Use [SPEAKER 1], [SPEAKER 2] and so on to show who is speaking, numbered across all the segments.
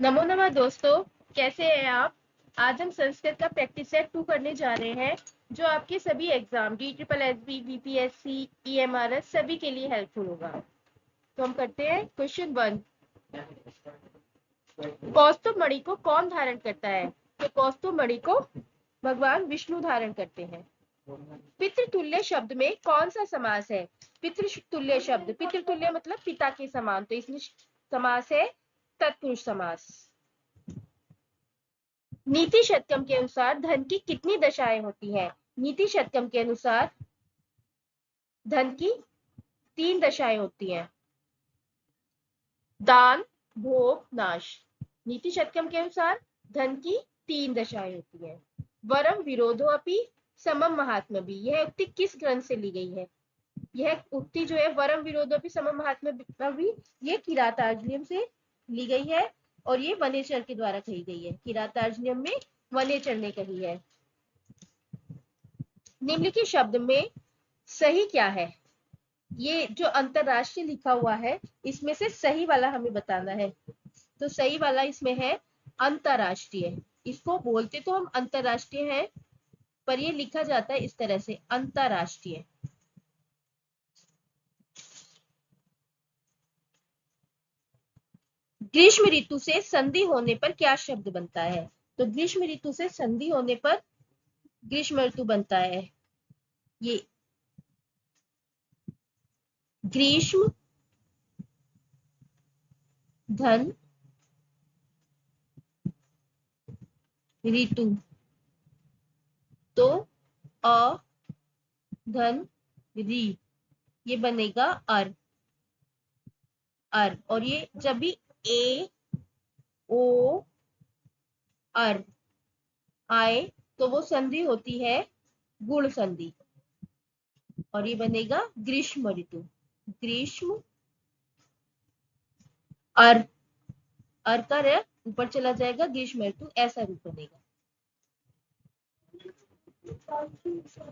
[SPEAKER 1] नमो नमः दोस्तों, कैसे हैं आप। आज हम संस्कृत का प्रैक्टिस सेट 2 करने जा रहे हैं, जो आपके सभी एग्जाम DSSB, BPSC, EMRS सभी के लिए हेल्पफुल होगा। तो हम करते हैं क्वेश्चन 1। कौस्तुभ मणि को कौन धारण करता है? तो कौस्तुभ मणि को भगवान विष्णु धारण करते हैं। पितृतुल्य शब्द में कौन सा समास है? पितृतुल्य शब्द, पितृतुल्य मतलब पिता के समान, तो इसमें समास है तत्पुरुष समास। नीति शतकम के अनुसार धन की कितनी दशाएं होती हैं? नीति शतकम के अनुसार धन की 3 दशाएं होती हैं: दान, भोग, नाश। नीति शतकम के अनुसार धन की 3 दशाएं होती हैं। वरम विरोधो अपि समम महात्म भी, यह उक्ति किस ग्रंथ से ली गई है? यह उक्ति जो है वरम विरोधो अपि समम महात्म भी, ये किरातार्जुनीयम से ली गई है और ये वनेचर के द्वारा कही गई है। किरातार्जुनीयम में वनेचर ने कही है। निम्नलिखित शब्द में सही क्या है? ये जो अंतरराष्ट्रीय लिखा हुआ है, इसमें से सही वाला हमें बताना है। तो सही वाला इसमें है अंतरराष्ट्रीय। इसको बोलते तो हम अंतरराष्ट्रीय हैं, पर ये लिखा जाता है इस तरह से, अंतरराष्ट्रीय। ग्रीष्म ऋतु से संधि होने पर क्या शब्द बनता है? तो ग्रीष्म ऋतु से संधि होने पर ग्रीष्म ऋतु बनता है। ये ग्रीष्म धन ऋतु, तो अ धन री, ये बनेगा अर। और ये जब भी ए ओ अर आए तो वो संधि होती है गुण संधि, और ये बनेगा ग्रीष्म ऋतु। ग्रीष्म अर, अर का रे ऊपर चला जाएगा, ग्रीष्म ऋतु, ऐसा रूप बनेगा।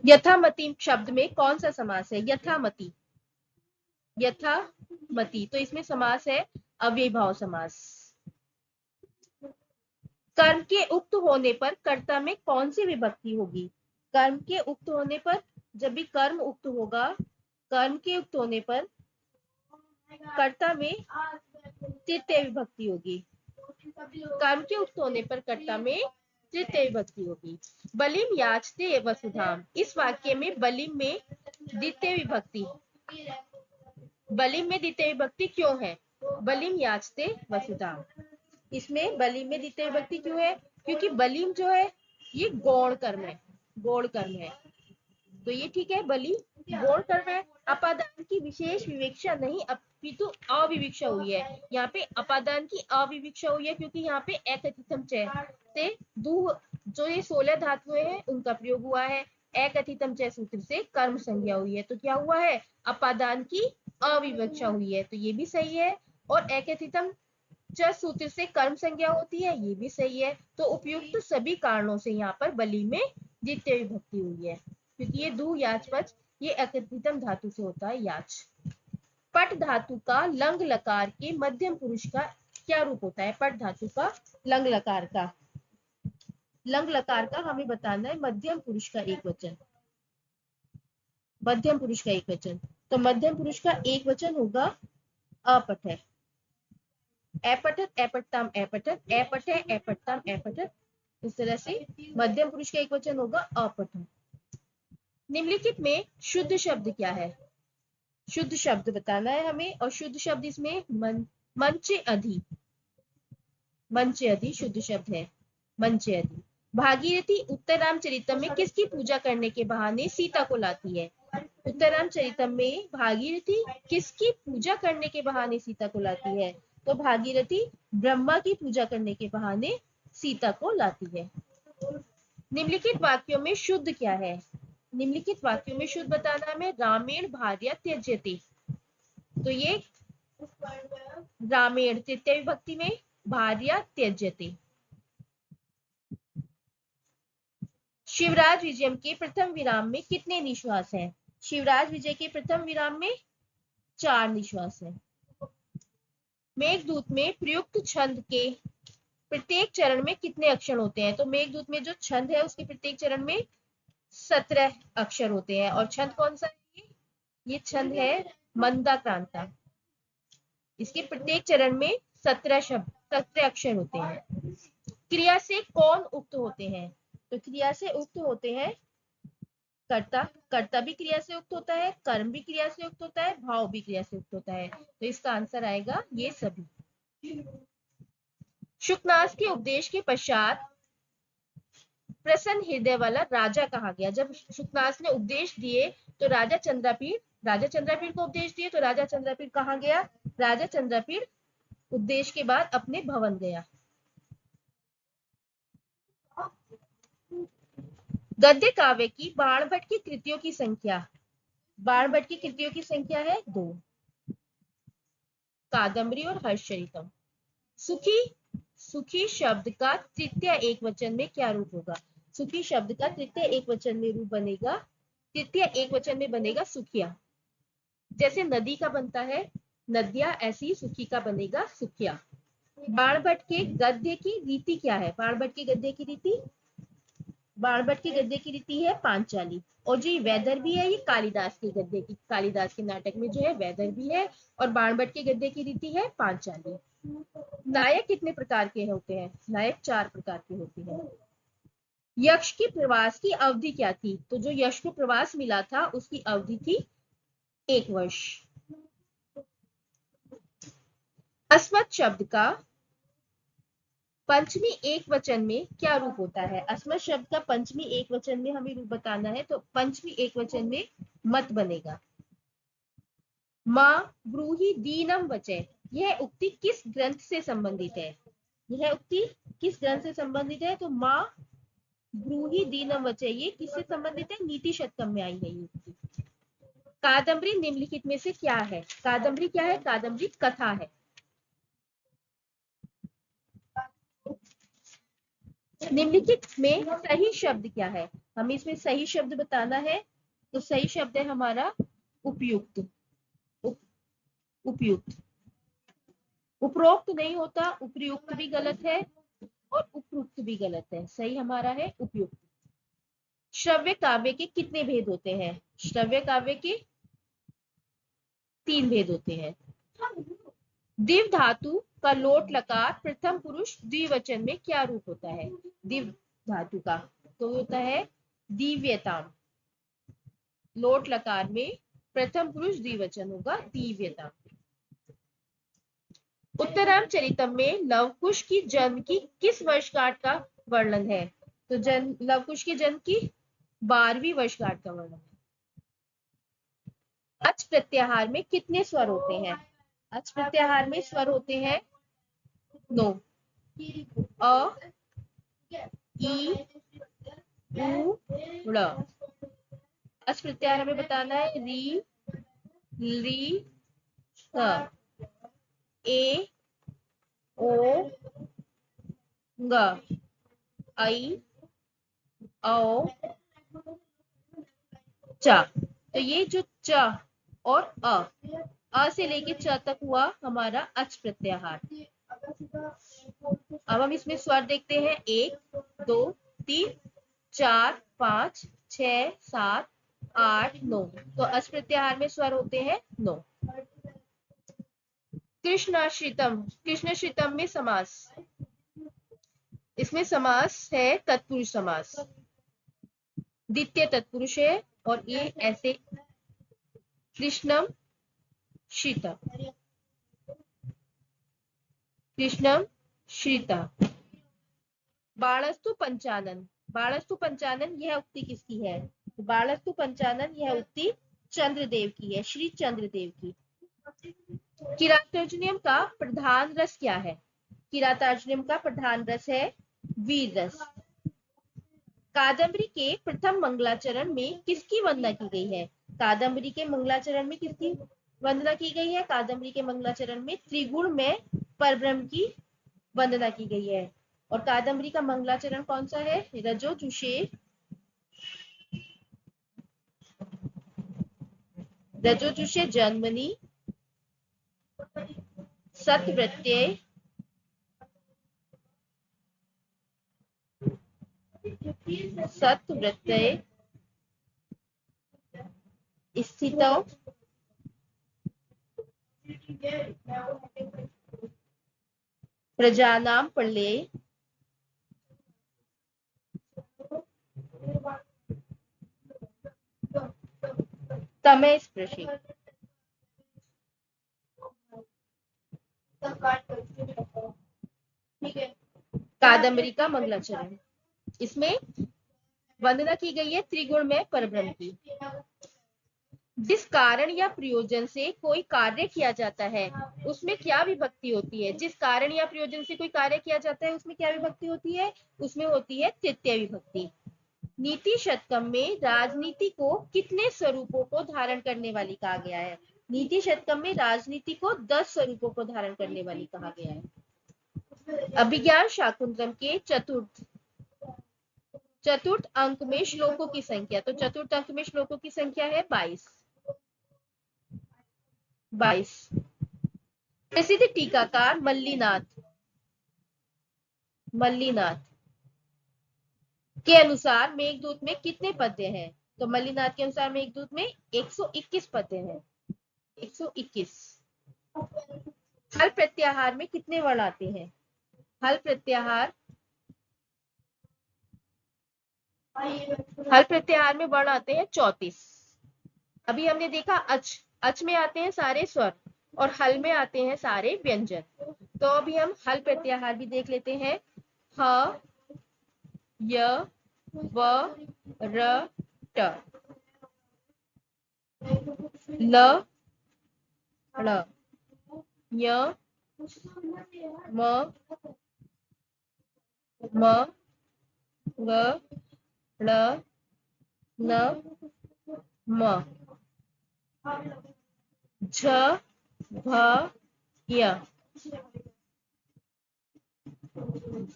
[SPEAKER 1] यथामति शब्द में कौन सा समास है? यथामति, यथामति, तो इसमें समास है अव्ययीभाव समास। कर्म के उक्त होने पर कर्ता में कौन सी विभक्ति होगी? कर्म के उक्त होने पर, जब भी कर्म उक्त होगा, कर्म के उक्त होने पर कर्ता में तृतीय विभक्ति होगी। कर्म के उक्त होने पर कर्ता में तृतीय विभक्ति होगी। बलिम याचते वसुधाम, इस वाक्य में बलिम में द्वितीय विभक्ति, बलिम में द्वितीय विभक्ति क्यों है? बलिम याचते वसुधाम, इसमें बलिम में द्वितीय विभक्ति क्यों है? क्योंकि बलिम जो है ये गौण कर्म है, गौण कर्म है, तो ये ठीक है, बलि गौण कर्म है। अपादान की विशेष विवेक्षा नहीं अपितु अविविक्षा हुई है। यहाँ पे अपादान की अविविक्षा हुई है क्योंकि यहाँ पे एकथितम च से दू, जो ये 16 धातुएं हैं उनका प्रयोग हुआ है। एकथितम च सूत्र से कर्म संज्ञा हुई है, तो क्या हुआ है? अपादान की अविवक्षा हुई है, तो ये भी सही है। और एकथितम च सूत्र से कर्म संज्ञा होती है, ये भी सही है। तो उपयुक्त सभी कारणों से यहाँ पर बलि में द्वितीय विभक्ति हुई है, क्योंकि ये दू याच पच, ये एकत्रितम धातु से होता है याच। पट धातु का लंग लकार के मध्यम पुरुष का क्या रूप होता है? पट धातु का लंग लकार का, लंग लकार का हमें बताना है मध्यम पुरुष का एक वचन, मध्यम पुरुष का एक वचन। तो मध्यम पुरुष का एक वचन होगा अपठ है, अपठत अपठताम अपठत, अपठ है अपठताम अपठत, इस तरह से मध्यम पुरुष का एक वचन होगा अपठ। निम्नलिखित में शुद्ध शब्द क्या है? शुद्ध शब्द बताना है हमें, और शुद्ध शब्द इसमें मंच अधि, मंच अधि शुद्ध शब्द है, मंच अधि। भागीरथी उत्तरामचरितम में किसकी पूजा करने के बहाने सीता को लाती है? उत्तरामचरितम में भागीरथी किसकी पूजा करने के बहाने सीता को लाती है? तो भागीरथी ब्रह्मा की पूजा करने के बहाने सीता को लाती है। निम्नलिखित वाक्यों में शुद्ध क्या है? निम्नलिखित वाक्यों में शुद्ध बताना में रामेण भार्या त्यज्यते, तो ये रामेण तृतीय विभक्ति में, भार्या त्यज्यते। शिवराज विजयम के प्रथम विराम में कितने निश्वास हैं? शिवराज विजय के प्रथम विराम में 4 निश्वास हैं। मेघदूत में प्रयुक्त छंद के प्रत्येक चरण में कितने अक्षर होते हैं? तो मेघदूत में जो छंद है उसके प्रत्येक चरण में 17 अक्षर होते हैं। और छंद कौन सा है? ये छंद है मंदाक्रांता। इसके प्रत्येक चरण में 17 अक्षर होते हैं। क्रिया से कौन उक्त होते हैं? तो क्रिया से उक्त होते हैं कर्ता। कर्ता भी क्रिया से उक्त होता है, कर्म भी क्रिया से उक्त होता है, भाव भी क्रिया से उक्त होता है। तो इसका आंसर आएगा ये सभी। शुकनास के उपदेश के पश्चात प्रसन्न हृदय वाला राजा कहा गया। जब शुकनास ने उपदेश दिए तो राजा चंद्रपीड़ को उपदेश दिए तो राजा चंद्रपीड़ कहाँ गया? राजा चंद्रपीड़ उपदेश के बाद अपने भवन गया। गद्य काव्य की बाणभट्ट की कृतियों की संख्या। बाणभट्ट की कृतियों की संख्या है 2, कादम्बरी और हर्षचरितम। सुखी सुखी शब्द का तृतीय एक वचन में क्या रूप होगा? सुखी शब्द का तृतीय एक वचन में रूप बनेगा, तृतीय एक वचन में बनेगा सुखिया। जैसे नदी का बनता है नदिया, ऐसी ही सुखी का बनेगा सुखिया। बाणभट्ट के गद्य की रीति क्या है? बाणभट्ट के गद्य की रीति, बाणभट्ट के गद्य की रीति है पांचाली। और जो वैदर भी है ये कालिदास के गद्य की, कालिदास के नाटक में जो है वैदर भी है और बाणभट्ट के गद्य की रीति है पांचाली। नायक कितने प्रकार के होते हैं? नायक 4 प्रकार के होते हैं। यक्ष की प्रवास की अवधि क्या थी? तो जो यक्ष को प्रवास मिला था उसकी अवधि थी 1 वर्ष। अस्मत् शब्द का पंचमी एक वचन में क्या रूप होता है? अस्मत् शब्द का पंचमी एक वचन में हमें रूप बताना है तो पंचमी एक वचन में मत बनेगा। मां ब्रूहि दीनम वचय, यह उक्ति किस ग्रंथ से संबंधित है? यह उक्ति किस ग्रंथ से संबंधित है? तो मां ब्रूहि दीनम वचय ये किससे संबंधित है? नीति शतकम में आई है ये उक्ति। कादम्बरी निम्नलिखित में से क्या है? कादम्बरी क्या है? कादम्बरी कथा है। निम्नलिखित में सही शब्द क्या है? हमें इसमें सही शब्द बताना है तो सही शब्द है हमारा उपयुक्त। उपयुक्त, उपरोक्त नहीं होता, उपयुक्त भी गलत है और उपयुक्त भी गलत है। सही हमारा है उपयुक्त। श्रव्य काव्य के कितने भेद होते हैं? श्रव्य काव्य के 3 भेद होते हैं। दिव धातु का लोट लकार प्रथम पुरुष द्विवचन में क्या रूप होता है? दिव धातु का तो होता है दिव्यताम। लोट लकार में प्रथम पुरुष द्विवचन होगा दिव्यताम। उत्तरामचरितम में लवकुश की जन्म की किस वर्षगांठ का वर्णन है? तो लवकुश के जन्म की 12वीं वर्षगांठ का वर्णन है। अच प्रत्याहार में कितने स्वर होते हैं? अच प्रत्याहार में स्वर होते हैं 9, अ, ई, उ, ड़। अच प्रत्याहार हमें बताना है री, ली, स, ए, ओ, ग, आई, औ, च। तो ये जो च और अ से लेके च तक हुआ हमारा अच प्रत्याहार। अब हम इसमें स्वर देखते हैं 1, 2, 3, 4, 5, 6, 7, 8, 9। तो अच प्रत्याहार में स्वर होते हैं 9। कृष्णाश्रितम, कृष्णाश्रितम में समास, इसमें समास है तत्पुरुष समास, द्वितीय तत्पुरुष है और ये ऐसे कृष्णम शीता, कृष्णम शीता। बाणस्तु पंचानन, बाणस्तु पंचानन यह उक्ति किसकी है? बाणस्तु पंचानन यह उक्ति चंद्रदेव की है, श्री चंद्रदेव की। किरातार्जुनीयम का प्रधान रस क्या है? किरातार्जुनीयम का प्रधान रस है वीर रस। कादम्बरी के प्रथम मंगलाचरण में किसकी वंदना की गई है? कादम्बरी के मंगलाचरण में किसकी वंदना की गई है? कादम्बरी के मंगलाचरण में त्रिगुण में परब्रह्म की वंदना की गई है। और कादम्बरी का मंगलाचरण कौन सा है? रजोजुषे, रजोजुषे जन्मनि सतवृत्य सत्वृत्तये स्थितौ प्रजानां प्रलये तमे स्पृशे। कादम्बरी का मंगलाचरण। इसमें वंदना की गई है त्रिगुण में परब्रह्म की। जिस कारण या प्रयोजन से कोई कार्य किया जाता है उसमें क्या विभक्ति होती है? जिस कारण या प्रयोजन से कोई कार्य किया जाता है उसमें क्या विभक्ति होती है? उसमें होती है तृतीय विभक्ति। नीति शतकम में राजनीति को कितने स्वरूपों को धारण करने वाली कहा गया है? नीति शतकम में राजनीति को 10 स्वरूपों को धारण करने वाली कहा गया है। अभिज्ञान शाकुंतलम के चतुर्थ अंक में श्लोकों की संख्या, तो चतुर्थ अंक में श्लोकों की संख्या है 22। प्रसिद्ध टीकाकार मल्लीनाथ के अनुसार मेघदूत में कितने पद्य हैं? तो मल्लीनाथ के अनुसार मेघदूत में 121 पद्य हैं। 121। हल प्रत्याहार में कितने वर्ण आते हैं? हल प्रत्याहार में वर्ण आते हैं 34। अभी हमने देखा अच में आते हैं सारे स्वर और हल में आते हैं सारे व्यंजन। तो अभी हम हल प्रत्याहार भी देख लेते हैं। ह, य, व, र, ट, ल, ळ, य, म, ग, ळ, न, म, झ, भ, य, ध,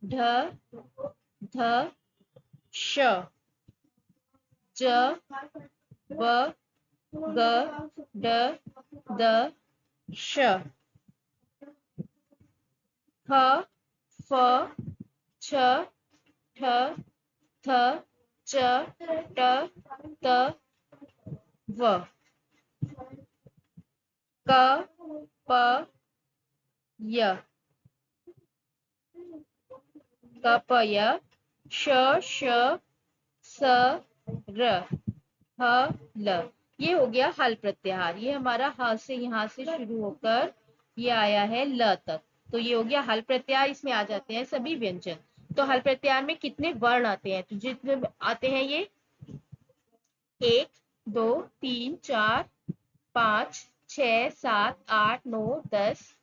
[SPEAKER 1] ढ, ध, श, ज, व, ग, ड, द, श, फ, फ, छ, ठ, थ, च, ट, त, व, क, प, य, क, प, य, श, स, र, ह, ल। ये हो गया हल प्रत्याहार। ये हमारा ह से यहाँ से शुरू होकर ये आया है ल तक, तो ये हो गया हल प्रत्याहार। इसमें आ जाते हैं सभी व्यंजन। तो हल प्रत्याहार में कितने वर्ण आते हैं? तो जितने आते हैं ये 1, 2, 3, 4, 5, 6, 7, 8, 9, 10,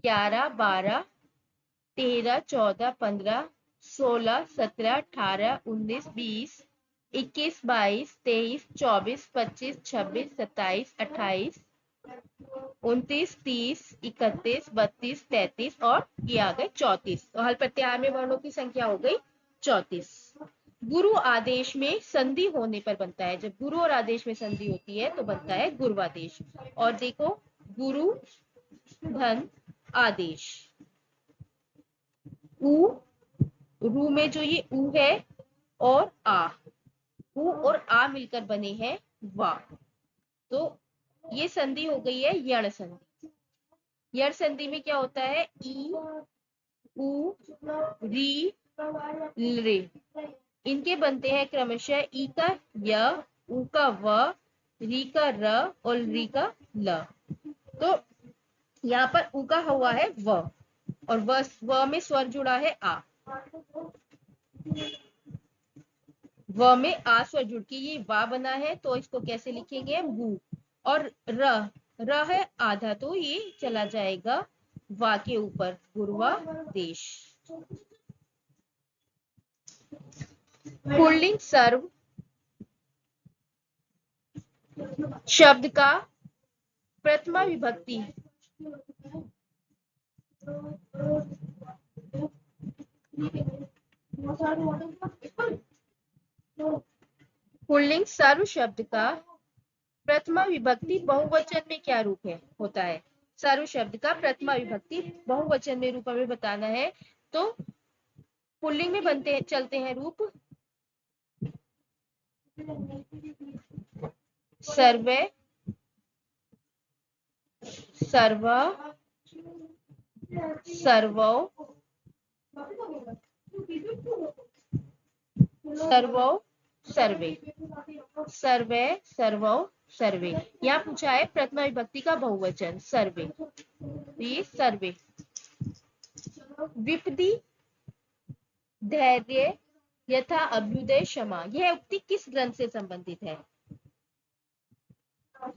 [SPEAKER 1] 11, 12, 13, 14, 15, 16, 17, 18, 19, 20, 21, 22, 23, 24, 25, 26, 27, 28, 29, 30, 31, 32, 33 और ये आ गए 34। तो हल प्रत्याहार में वर्णों की संख्या हो गई 34। गुरु आदेश में संधि होने पर बनता है, जब गुरु और आदेश में संधि होती है तो बनता है गुरुवादेश। और देखो गुरु धन आदेश, उ, रू में जो ये उ है और आ, उ और आ मिलकर बने हैं वा, तो ये संधि हो गई है यण संधि। यण संधि में क्या होता है? ई, उ, री, रे, इनके बनते हैं क्रमशः ई का य, उ का व, री का र और री का ल। तो यहाँ पर उ का हुआ है व और व में स्वर जुड़ा है आ, व में आ स्वर जुड़ के ये वा बना है, तो इसको कैसे लिखेंगे? वु। और र है आधा, तो ये चला जाएगा वा के ऊपर, गुरुवा देश। पुल्लिंग सर्व शब्द का प्रथमा विभक्ति पुल्लिंग सर्व शब्द का प्रथमा विभक्ति बहुवचन में क्या रूप है होता है? सर्व शब्द का प्रथमा विभक्ति बहुवचन में रूप में बताना है, तो पुल्लिंग में बनते चलते हैं रूप सर्वे, सर्व, सर्वौ, सर्वौ, सर्वे, सर्वे, सर्वौ, सर्वे। यहाँ पूछा है प्रथमा विभक्ति का बहुवचन सर्वे, तो ये सर्वे। विपदी, धैर्य, यथा, अभ्युदय, क्षमा, यह उक्ति किस ग्रंथ से संबंधित है?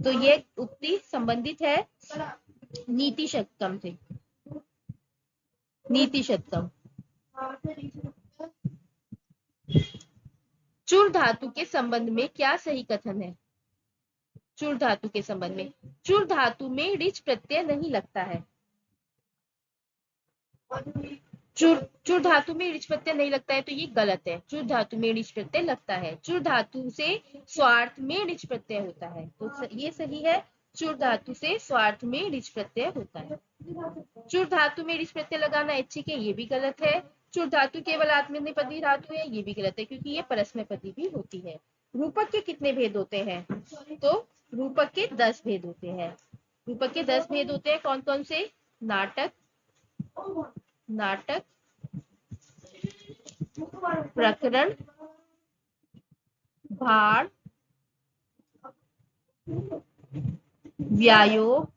[SPEAKER 1] तो ये उक्ति संबंधित है नीति शतकम से। नीति शतकम। चुर धातु के संबंध में क्या सही कथन है? चुर धातु के संबंध में, चुर धातु में ऋच प्रत्यय नहीं लगता है। चुर धातु में ऋच प्रत्यय नहीं लगता है, तो ये गलत है। चुर धातु में ऋच प्रत्यय लगता है। चुर धातु से स्वार्थ में ऋच प्रत्यय होता है, तो ये सही है। चुर धातु से स्वार्थ में ऋच प्रत्यय होता है। चुर धातु में ऋच प्रत्यय लगाना ऐच्छिक है, ये भी गलत है। चुर धातु केवल आत्मनेपदी धातु है, ये भी गलत है, क्योंकि ये परस्मैपदी भी होती है। रूपक के कितने भेद होते हैं? तो रूपक के 10 भेद होते हैं। रूपक के 10 भेद होते हैं। कौन कौन से? नाटक, नाटक, प्रकरण, भाड़, व्यायोग,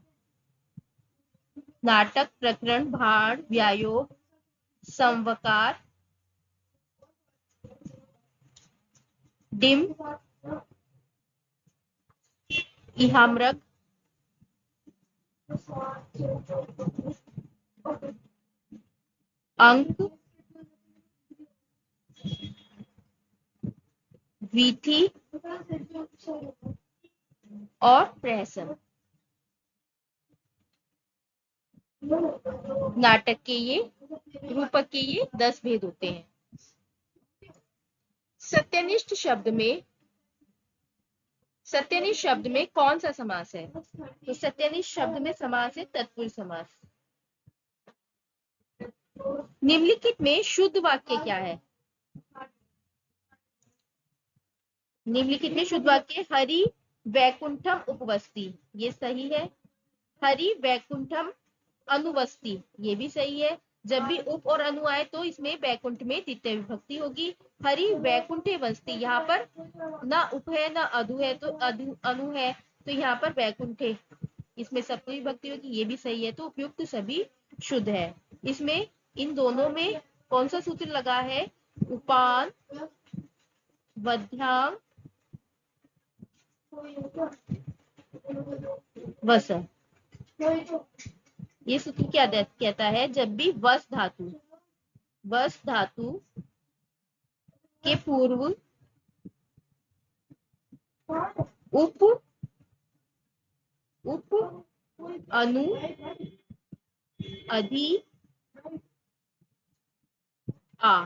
[SPEAKER 1] नाटक, प्रकरण, भाड़, व्यायोग, संवकार, डिम, इहामृग, अंक, वीथी और प्रहसन। नाटक के ये, रूपक के ये 10 भेद होते हैं। सत्यनिष्ठ शब्द में, सत्यनिष्ठ शब्द में कौन सा समास है? तो सत्यनिष्ठ शब्द में समास है तत्पुरुष समास। निम्नलिखित में शुद्ध वाक्य क्या है? निम्नलिखित में शुद्ध वाक्य हरि वैकुंठम उपवस्ति, ये सही है। हरि वैकुंठम अनुवस्ति, ये भी सही है। जब भी उप और अनु आए तो इसमें वैकुंठ में द्वितीय विभक्ति होगी। हरि वैकुंठे वस्ति, यहाँ पर ना उप है ना अधु है, तो अनु है, तो यहाँ पर वैकुंठे, इसमें सप्तमी विभक्ति होगी, ये भी सही है। तो उपयुक्त सभी शुद्ध है। इसमें इन दोनों में कौन सा सूत्र लगा है? उपान वध्यांग वस। ये सूत्र क्या कहता है? जब भी वस धातु, वस धातु के पूर्व उप, उप, अनु, अधि, आ,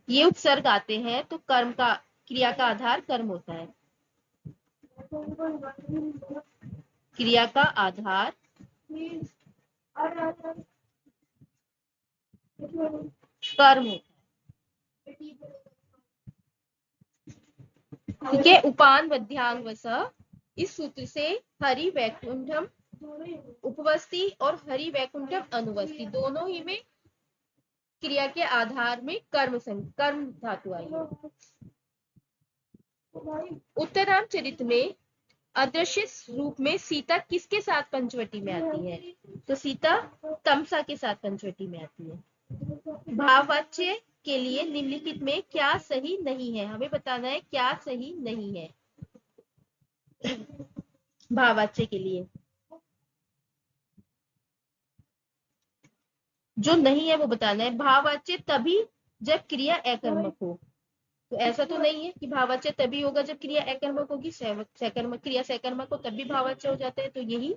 [SPEAKER 1] ये उपसर्ग आते हैं तो कर्म का, क्रिया का आधार कर्म होता है। क्रिया का आधार कर्म होता है। ठीक है। उपान वध्यांग वस, इस सूत्र से हरि वैकुंठम उपवस्ति और हरि वैकुंठम अनुवस्ति, दोनों ही में क्रिया के आधार में कर्म धातु आई है। उत्तरामचरित में अदृश्य रूप में सीता किसके साथ पंचवटी में आती है? तो सीता तमसा के साथ पंचवटी में आती है। भाववाच्य के लिए निम्नलिखित में क्या सही नहीं है? हमें बताना है क्या सही नहीं है भाववाच्य के लिए। जो नहीं है वो बताना है। भाववाच्य तभी जब क्रिया अकर्मक हो, तो ऐसा तो नहीं है कि भाववाच्य तभी होगा जब क्रिया अकर्मक होगी। सकर्मक, क्रिया सकर्मक हो तब भी भाववाच्य हो जाता है, तो यही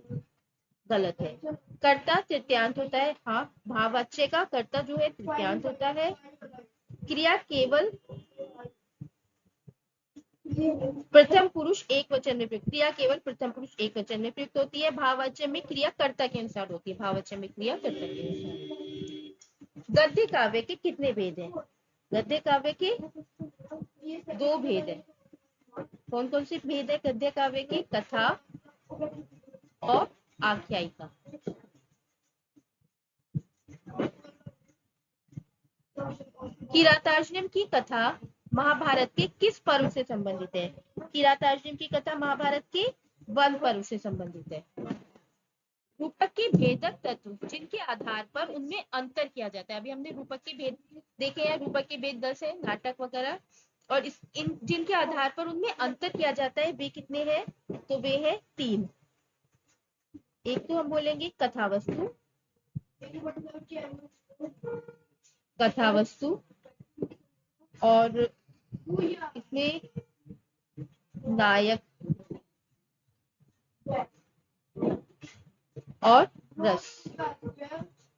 [SPEAKER 1] गलत है। कर्ता तृतीयांत होता है। हाँ, भाववाच्य का कर्ता जो है तृतीयांत होता है। क्रिया केवल प्रथम पुरुष एक वचन में प्रयुक्त, क्रिया केवल प्रथम पुरुष एक वचन में प्रयुक्त होती है। भाववाचक में क्रिया कर्ता के अनुसार होती है। भाववाचक में क्रिया कर्ता के अनुसार। गद्य काव्य के कितने भेद हैं? गद्य काव्य के 2 भेद है। कौन कौन से भेद है गद्य काव्य के? कथा और आख्यायिका। किरातार्जुनीयम की कथा महाभारत के किस पर्व से संबंधित है? किरातार्जुनीयम की कथा महाभारत के वन पर्व से संबंधित है। रूपक के भेदक तत्व जिनके आधार पर उनमें अंतर किया जाता है। अभी हमने रूपक के भेद देखे हैं, रूपक के भेद 10 है, नाटक वगैरह, और इन जिनके आधार पर उनमें अंतर किया जाता है वे कितने हैं? तो वे है 3। एक तो हम बोलेंगे कथावस्तु, कथावस्तु, और इसमें नायक और रस,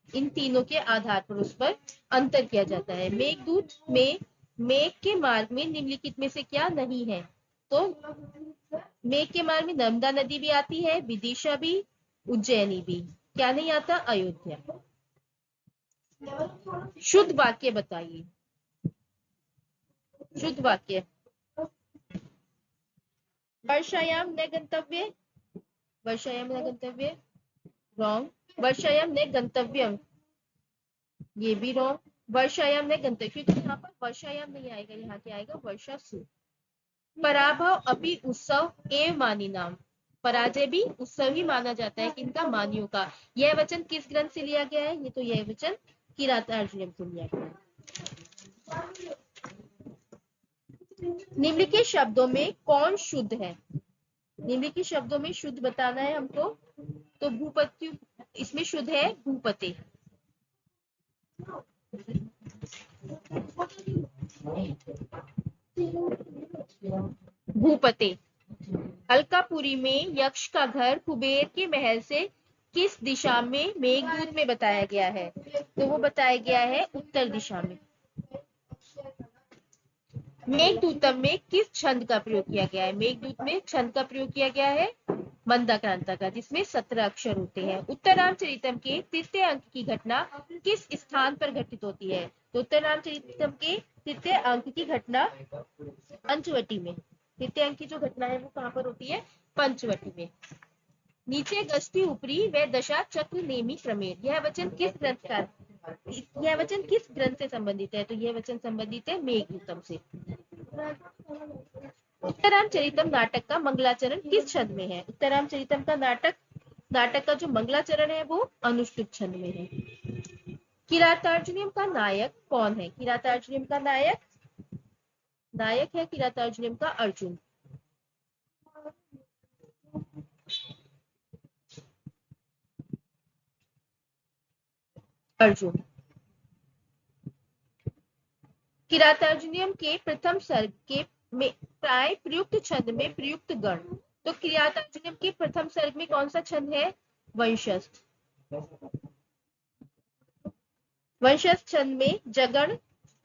[SPEAKER 1] इन तीनों के आधार पर उस पर अंतर किया जाता है। मेघदूत में मेघ के मार्ग में निम्नलिखित में से क्या नहीं है? तो मेघ के मार्ग में नर्मदा नदी भी आती है, विदिशा भी, उज्जैनी भी। क्या नहीं आता? अयोध्या। शुद्ध वाक्य बताइए। शुद्ध वाक्य। वर्षायाम न गंतव्य, वर्षायाम न गंतव्य रॉन्ग। वर्षायाम न गंतव्यम, ये भी रॉन्ग। वर्षायाम न गंतव्य, क्योंकि यहाँ पर वर्षायाम नहीं आएगा, यहाँ क्या आएगा? वर्षासु। पराभव अपि उत्सव एवं मानी नाम, पराजय भी उत्सव ही माना जाता है किनका? मानियों का। यह वचन किस ग्रंथ से लिया गया है? ये तो यह वचन किरातार्जुनीयम से लिया गया है। निम्नलिखित शब्दों में कौन शुद्ध है? निम्नलिखित शब्दों में शुद्ध बताना है हमको। तो भूपति, इसमें शुद्ध है भूपति। भूपति। अलकापुरी में यक्ष का घर कुबेर के महल से किस दिशा में मेघदूत में बताया गया है? तो वो बताया गया है उत्तर दिशा में। मेघदूतम में किस छंद का प्रयोग किया गया है? मेघदूत में छंद का प्रयोग किया गया है मंदाक्रांता का, जिसमें 17 अक्षर होते हैं। उत्तररामचरितम के तृतीय अंक की घटना किस स्थान पर घटित होती है? तो उत्तररामचरितम के तृतीय अंक की घटना पंचवटी में। तृतीय अंक की जो घटना है वो कहाँ पर होती है? पंचवटी में। नीचे गश्ती ऊपरी व दशा चक्र नेमी क्रमेण, यह वचन किस ग्रंथ का, यह वचन किस ग्रंथ से संबंधित है? तो यह वचन संबंधित है मेघदूतम से। उत्तरामचरितम नाटक का मंगलाचरण किस छंद में है? उत्तरामचरितम का नाटक का जो मंगलाचरण है वो अनुष्टुप छंद में है। किरातार्जुनीयम का नायक कौन है? किरातार्जुनीयम का नायक है किरातार्जुनीयम का अर्जुन। अर्जुन। किरातार्जुनीयम के प्रथम सर्ग के में प्राय प्रयुक्त छंद में प्रयुक्त गण, तो किरातार्जुनीयम के प्रथम सर्ग में कौन सा छंद है? वंशस्थ। वंशस्थ छंद में जगण,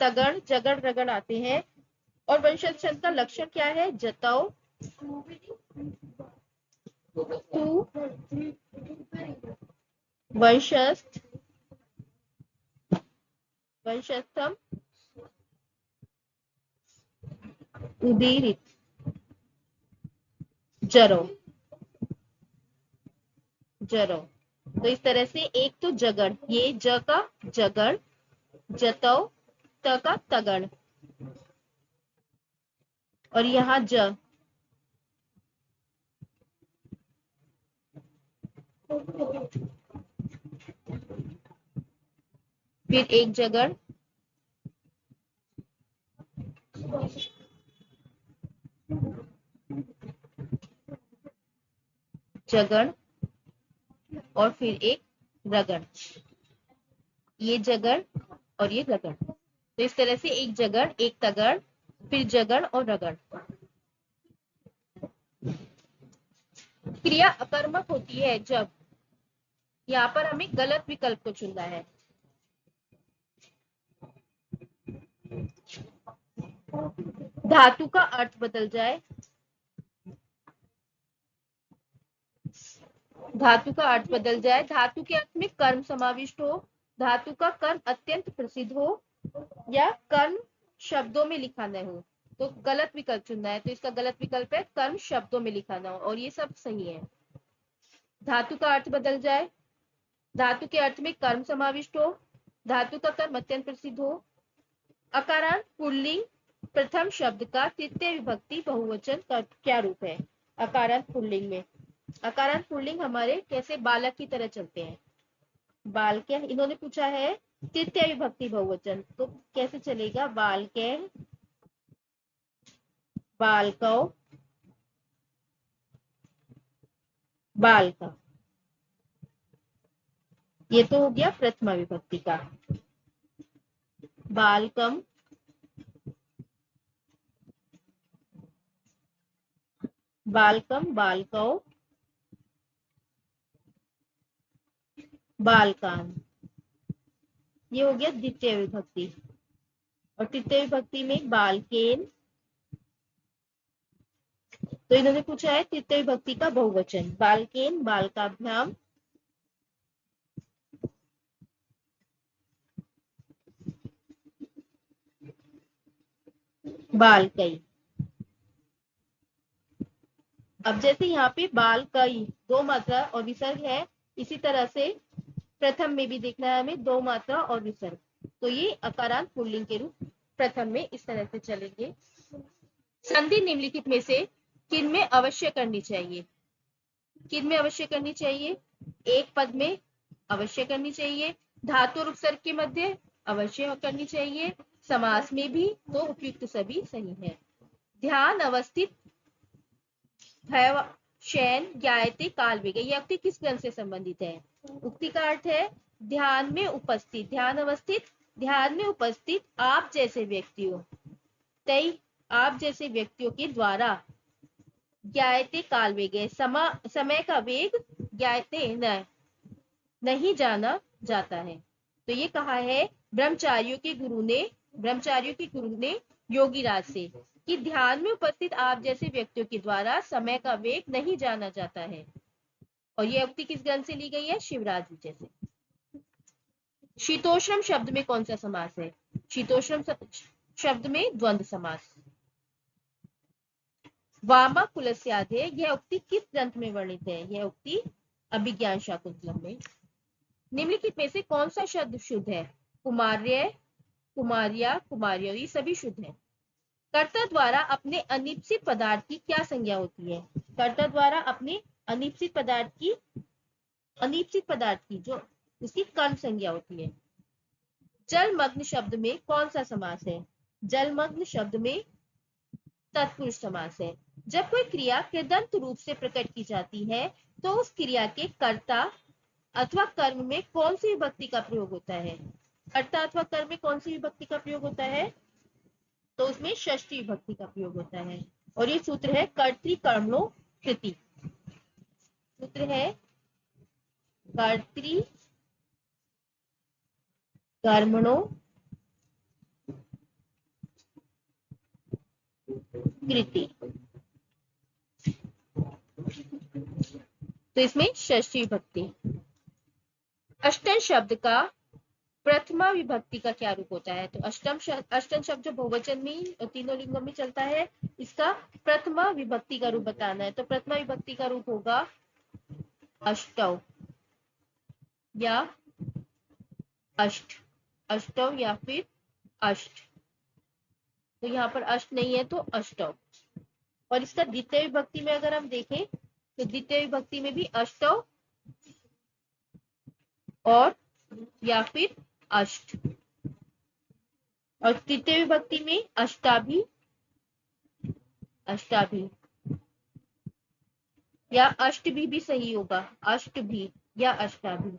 [SPEAKER 1] तगण, जगण, रगण आते हैं। और वंशस्थ छंद का लक्षण क्या है? जतौ, तू, वंशस्थ, वंशस्थम, उदीरित, जरो, जरो। तो इस तरह से एक तो जगण, ये ज का जगण, जतौ, त का तगण, और यहाँ ज, फिर एक जगण, जगण, और फिर एक रगड़, ये जगड़ और ये रगड़। तो इस तरह से एक जगड़, एक तगड़, फिर जगड़ और रगड़। क्रिया अकर्मक होती है जब, यहाँ पर हमें गलत विकल्प को चुनना है। धातु का अर्थ बदल जाए, धातु का अर्थ बदल जाए, धातु के अर्थ में कर्म समाविष्ट हो, धातु का कर्म अत्यंत प्रसिद्ध हो, या कर्म शब्दों में लिखा न हो। तो गलत विकल्प चुनना है, तो इसका गलत विकल्प है कर्म शब्दों में लिखा ना हो, और ये सब सही है। धातु का अर्थ बदल जाए, धातु के अर्थ में कर्म समाविष्ट हो, धातु का कर्म अत्यंत प्रसिद्ध हो, अकारांत पुल्लिंग प्रथम शब्द का तृतीय विभक्ति बहुवचन का क्या रूप है? अकारांत पुल्लिंग में, अकारांत पुल्लिंग हमारे कैसे बालक की तरह चलते हैं, बालके, इन्होंने पूछा है तृतीय विभक्ति बहुवचन, तो कैसे चलेगा? बालके, बालकौ, बालका। ये तो हो गया प्रथमा विभक्ति का। बालकम, बालकम, बालकौ, बालकान। ये हो गया द्वितीय विभक्ति। और तृतीय विभक्ति में बालकेन, तो इन्होंने पूछा है तृतीय विभक्ति का बहुवचन, बालकेन, बालकाभ्याम, बालकई। अब जैसे यहाँ पे बालकई दो मात्रा और विसर्ग है, इसी तरह से प्रथम में भी देखना है हमें दो मात्रा और विसर्ग, तो ये अकारांत पुल्लिंग के रूप प्रथम में इस तरह से चलेंगे। संधि निम्नलिखित में से किन में अवश्य करनी चाहिए? किन में अवश्य करनी चाहिए? एक पद में अवश्य करनी चाहिए, धातु और उपसर्ग के मध्य अवश्य करनी चाहिए, समास में भी, तो उपयुक्त सभी सही है। ध्यान अवस्थित भय शयन ज्ञायते काल वेगे, यह उक्ति किस ग्रंथ से संबंधित है? उक्ति का अर्थ है ध्यान में उपस्थित, ध्यान अवस्थित, ध्यान में उपस्थित आप जैसे व्यक्तियों, तय आप जैसे व्यक्तियों के द्वारा ज्ञायते काल वेगे, समय का वेग ज्ञायते नहीं जाना जाता है। तो ये कहा है ब्रह्मचारियों के गुरु ने योगीराज से कि ध्यान में उपस्थित आप जैसे व्यक्तियों के द्वारा समय का वेग नहीं जाना जाता है। और ये उक्ति किस ग्रंथ से ली गई है? शिवराज विजय से। शीतोष्ण शब्द में कौन सा समास है? शीतोष्ण शब्द में द्वंद्व समास। वामा कुलस्याधे, यह उक्ति किस ग्रंथ में वर्णित है? यह उक्ति अभिज्ञान शाकुंतलम में। निम्नलिखित में से कौन सा शब्द शुद्ध है? कुमार्य, कुमारिया, कुमार्य, ये सभी शुद्ध है। कर्ता द्वारा अपने अनिश्चित पदार्थ की क्या संज्ञा होती है? कर्ता द्वारा अपने अनिश्चित पदार्थ की जो उसकी कर्म संज्ञा होती है। जलमग्न शब्द में कौन सा समास है? जलमग्न शब्द में तत्पुरुष समास है। जब कोई क्रिया कृदंत रूप से प्रकट की जाती है तो उस क्रिया के कर्ता अथवा कर्म में कौन सी विभक्ति का प्रयोग होता है? कर्ता अथवा कर्म में कौन सी विभक्ति का प्रयोग होता है? तो उसमें षष्ठी विभक्ति का प्रयोग होता है। और ये सूत्र है कर्तृकर्मणो कृति, सूत्र है कर्तृकर्मणो कृति, तो इसमें षष्ठी विभक्ति। अष्टम शब्द का प्रथमा विभक्ति का क्या रूप होता है? तो अष्टम शब्द जो बहुवचन में और तीनों लिंगों में चलता है, इसका प्रथमा विभक्ति का रूप बताना है। तो प्रथमा विभक्ति का रूप होगा अष्टौ या अष्ट, अष्टौ या फिर अष्ट। तो यहाँ पर अष्ट नहीं है तो अष्टौ। और इसका द्वितीय विभक्ति में अगर हम देखें तो द्वितीय विभक्ति में भी अष्टौ और या फिर अष्ट, और तृतीय विभक्ति में अष्टाभी, अष्टाभी या अष्टभी भी सही होगा, अष्टभी या अष्टाभी।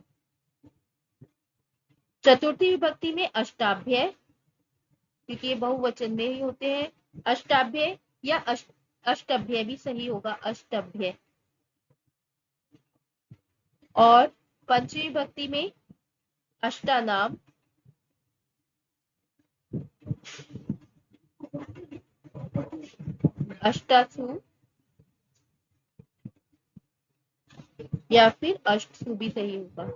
[SPEAKER 1] चतुर्थी विभक्ति में अष्टाभ्य, क्योंकि ये बहुवचन में ही होते हैं, अष्टाभ्य या अष्टभ्य भी सही होगा, अष्टभ्य। और पंचमी विभक्ति में अष्टासु या फिर अष्टसु भी सही होगा।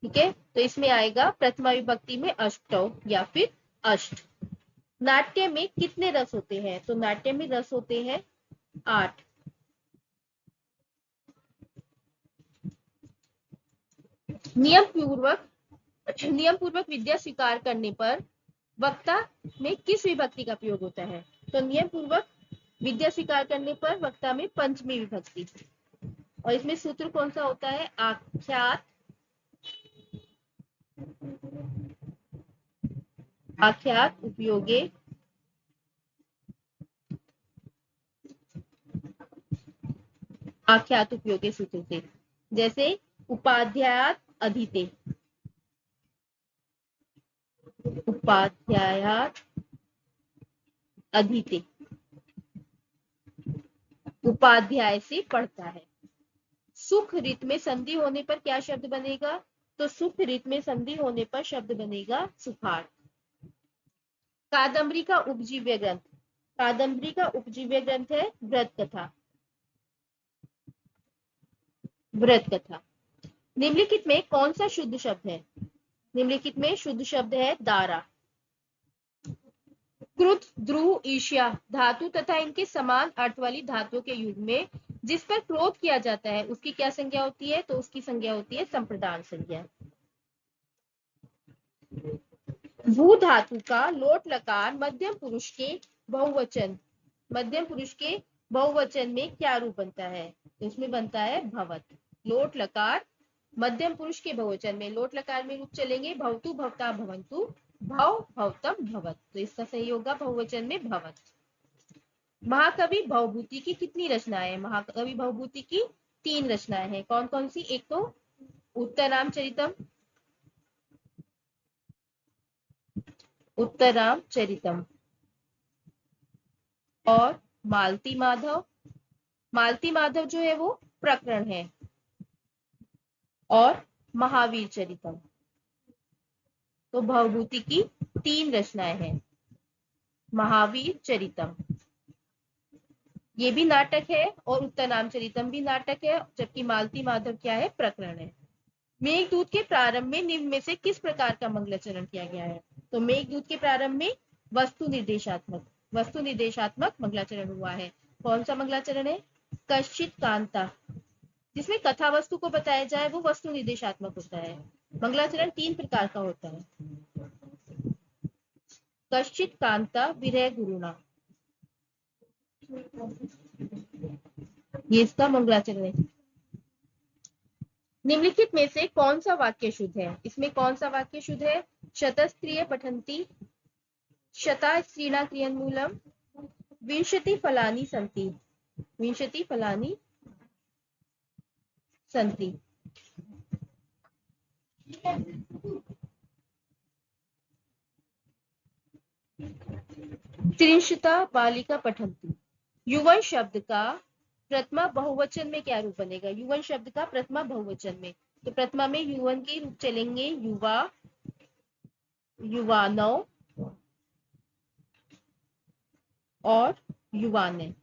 [SPEAKER 1] ठीक है, तो इसमें आएगा प्रथमा विभक्ति में अष्टौ या फिर अष्ट। नाट्य में कितने रस होते हैं? तो नाट्य में रस होते हैं 8। नियम पूर्वक विद्या स्वीकार करने पर वक्ता में किस विभक्ति का प्रयोग होता है? तो नियम पूर्वक विद्या स्वीकार करने पर वक्ता में पंचमी विभक्ति। और इसमें सूत्र कौन सा होता है? आख्यात उपयोगे सूत्र से। जैसे उपाध्यायात अधीते, उपाध्याय से पढ़ता है। सुख रित में संधि होने पर क्या शब्द बनेगा? तो सुख रित में संधि होने पर शब्द बनेगा सुखार। कादम्बरी का उपजीव्य ग्रंथ है व्रत कथा। निम्नलिखित में कौन सा शुद्ध शब्द है? निम्नलिखित में शुद्ध शब्द है दारा। क्रुद्ध, द्रुह, ईर्ष्या धातु तथा इनके समान अर्थ वाली धातुओं के युग में जिस पर क्रोध किया जाता है उसकी क्या संज्ञा होती है? तो उसकी संज्ञा होती है संप्रदान संज्ञा। भू धातु का लोट लकार मध्यम पुरुष के बहुवचन में क्या रूप बनता है? तो इसमें बनता है भवत। लोट लकार मध्यम पुरुष के बहुवचन में, लोट लकार में रूप चलेंगे भवतु, भवता, भवंतु, भव, भवतम, भवत। तो इसका सही होगा बहुवचन में भवत। महाकवि भवभूति की कितनी रचनाएं हैं? महाकवि भवभूति की 3 रचनाएं हैं। कौन कौन सी? एक तो उत्तरामचरितम और मालती माधव जो है वो प्रकरण है, और महावीर चरितम। तो भवभूति की 3 रचनाएं हैं। महावीर चरितम ये भी नाटक है और उत्तरनामचरितम भी नाटक है, जबकि मालती माधव क्या है? प्रकरण है। मेघदूत के प्रारंभ में निम्न में से किस प्रकार का मंगलाचरण किया गया है? तो मेघदूत के प्रारंभ में वस्तु निर्देशात्मक मंगलाचरण हुआ है। कौन सा मंगलाचरण है? कश्चित कांता, जिसमें कथा वस्तु को बताया जाए वो वस्तु निर्देशात्मक होता है। मंगलाचरण 3 प्रकार का होता है। कश्चित कांता विरह गुरुणा, ये इसका मंगलाचरण है। निम्नलिखित में से कौन सा वाक्य शुद्ध है? इसमें कौन सा वाक्य शुद्ध है? शतस्त्रिय पठन्ति शता स्त्रीणा क्रियन्मूलम विंशति फलानि सन्ति। त्रिंशता बालिका पठन्ति। युवन शब्द का प्रथमा बहुवचन में क्या रूप बनेगा? युवन शब्द का प्रथमा बहुवचन में, तो प्रथमा में युवन के रूप चलेंगे युवा, युवानौ और युवाने।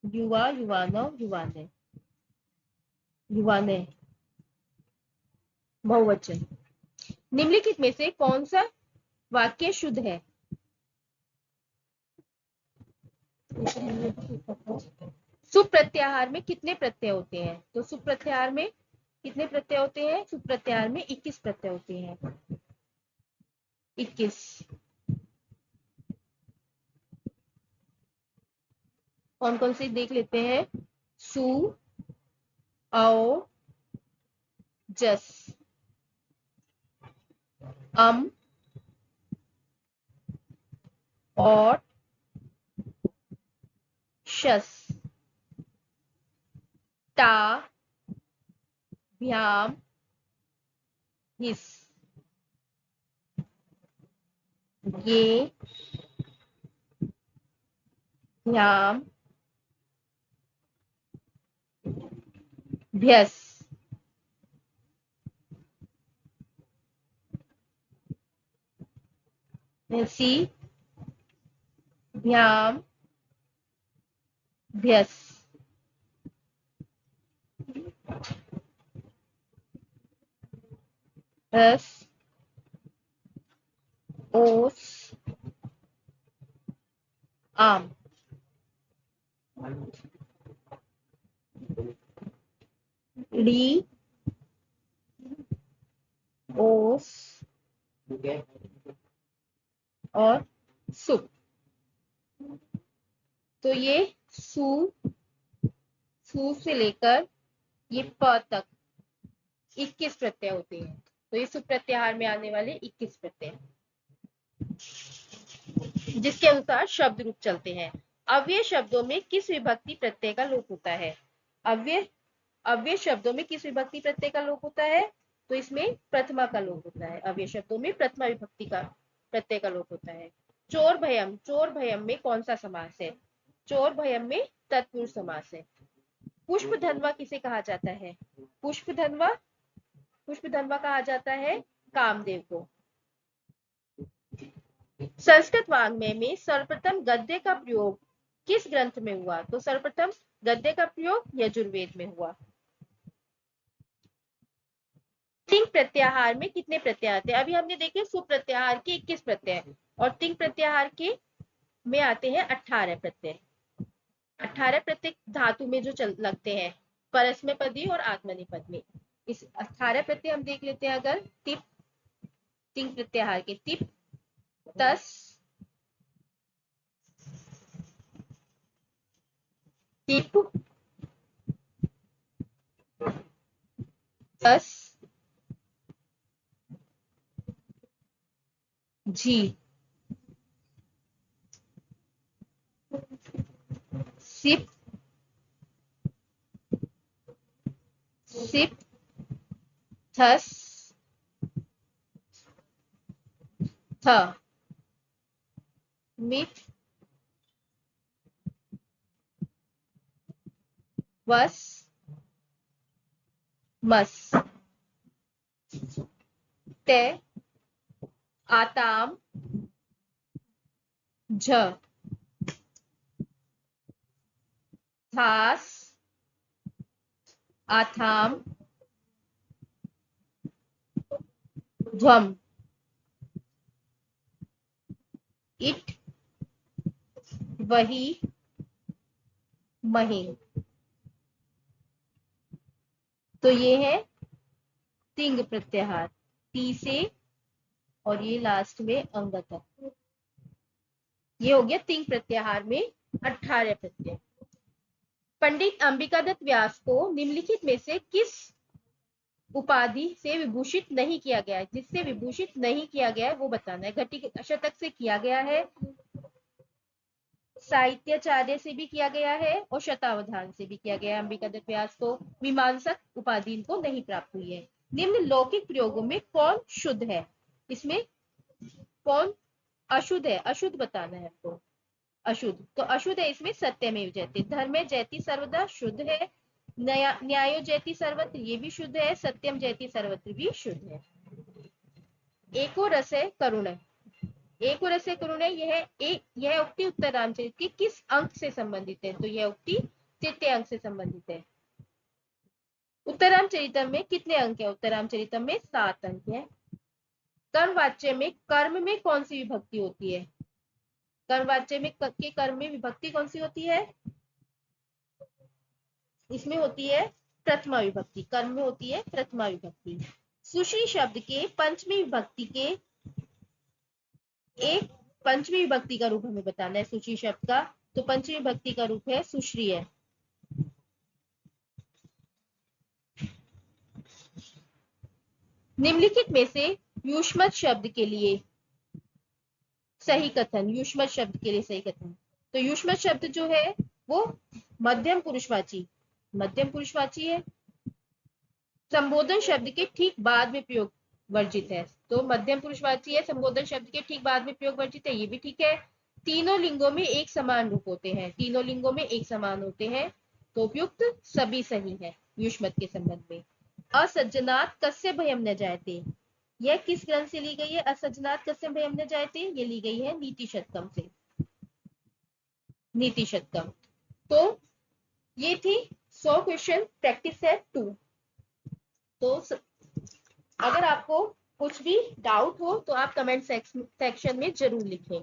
[SPEAKER 1] युवा, युवानौ, युवाने बहुवचन। निम्नलिखित में से कौन सा वाक्य शुद्ध है? सुप्रत्याहार में कितने प्रत्यय होते हैं? तो सुप्रत्याहार में कितने प्रत्यय होते हैं? सुप्रत्याहार में 21 प्रत्यय होते हैं। 21। कौन कौन से देख लेते हैं? सु, औ, जस, और, शस, टा, भ्याम, हिस, ये, भ्याम, भ्यस, सी, भ्याम भ्यस रस ओस आम डी ओस और सुप। तो ये सु से लेकर ये प तक 21 प्रत्यय होते हैं। तो ये सुप्रत्याहार में आने वाले 21 प्रत्यय जिसके अनुसार शब्द रूप चलते हैं। अव्यय शब्दों में किस विभक्ति प्रत्यय का लोप होता है? अव्यय शब्दों में किस विभक्ति प्रत्यय का लोप होता है? तो इसमें प्रथमा का लोप होता है। अव्यय शब्दों में प्रथमा विभक्ति का प्रत्यय का लोप होता है। चोर भयम में कौन सा समास है? चोर भयम में तत्पुरुष समास है। पुष्प धनवा किसे कहा जाता है? पुष्प धनवा कहा जाता है कामदेव को। संस्कृत वाङ्मय में सर्वप्रथम गद्य का प्रयोग किस ग्रंथ में हुआ? तो सर्वप्रथम गद्य का प्रयोग यजुर्वेद में हुआ। तिंग प्रत्याहार में कितने प्रत्यय आते हैं? अभी हमने देखे सुप्रत्याहार के 21 प्रत्यय और तिंग प्रत्याहार के में आते हैं 18 प्रत्यय। 18 प्रत्यय धातु में जो लगते हैं परस्मैपदी और आत्मनेपद में। इस 18 प्रत्यय हम देख लेते हैं। अगर तिप तिंग प्रत्याहार के तिप तस तिप तस जी सिप सिप थस थ मिट वस मस ते आताम झ थास आथाम ध्वम इट वही मही। तो ये है तिंग प्रत्याहार टी से और ये लास्ट में अंग तक। ये हो गया तिंग प्रत्याहार में 18 प्रत्यय। पंडित अंबिकादत्त व्यास को निम्नलिखित में से किस उपाधि से विभूषित नहीं किया गया है? जिससे विभूषित नहीं किया गया है वो बताना है। घटी शतक से किया गया है, साहित्याचार्य से भी किया गया है और शतावधान से भी किया गया है। अंबिकादत्त व्यास को मीमांसक उपाधि इनको नहीं प्राप्त हुई है। निम्न लौकिक प्रयोगों में कौन शुद्ध है? इसमें कौन अशुद्ध है? अशुद्ध बताना है आपको। अशुद्ध तो अशुद्ध है इसमें सत्यमेव जयते। धर्मे जयति सर्वदा शुद्ध है। न्यायो जयति सर्वत्र ये भी शुद्ध है। सत्यम जयति सर्वत्र भी शुद्ध है। एको रसे करुण एक और ऐसे करुण है। यह उक्ति उत्तर रामचरित के किस अंक से संबंधित है? तो यह उक्ति तृतीय अंक से संबंधित है। उत्तर रामचरितम में कितने अंक है? उत्तर रामचरितम में 7 अंक है। कर्मवाच्य में कर्म में कौन सी विभक्ति होती है? कर्मवाच्य में के कर्म में विभक्ति कौन सी होती है? इसमें होती है प्रथमा विभक्ति। कर्म में होती है प्रथमा विभक्ति। सुश्री शब्द के पंचमी विभक्ति के एक पंचमी विभक्ति का रूप हमें बताना है सुश्री शब्द का। तो पंचमी विभक्ति का रूप है सुश्री है। निम्नलिखित में से युष्मत शब्द के लिए सही कथन। युष्मत शब्द के लिए सही कथन। तो युष्मत शब्द जो है वो मध्यम पुरुषवाची है। संबोधन शब्द के ठीक बाद में प्रयोग वर्जित है। तो मध्यम पुरुषवाची है, संबोधन शब्द के ठीक बाद में प्रयोग वर्जित है, ये भी ठीक है। तीनों लिंगों में एक समान रूप होते हैं। तीनों लिंगों में एक समान होते हैं। तो उपयुक्त सभी सही है युष्मत के संबंध में। असज्जनात् कस्य भयं न जायते, यह किस ग्रंथ से ली गई है? असज्जनात् कस्य भयं न जायते ये ली गई है नीति शतकम से। नीति शतकम। तो ये थी 100 क्वेश्चन प्रैक्टिस सेट 2। तो अगर आपको कुछ भी डाउट हो तो आप कमेंट सेक्शन में जरूर लिखें।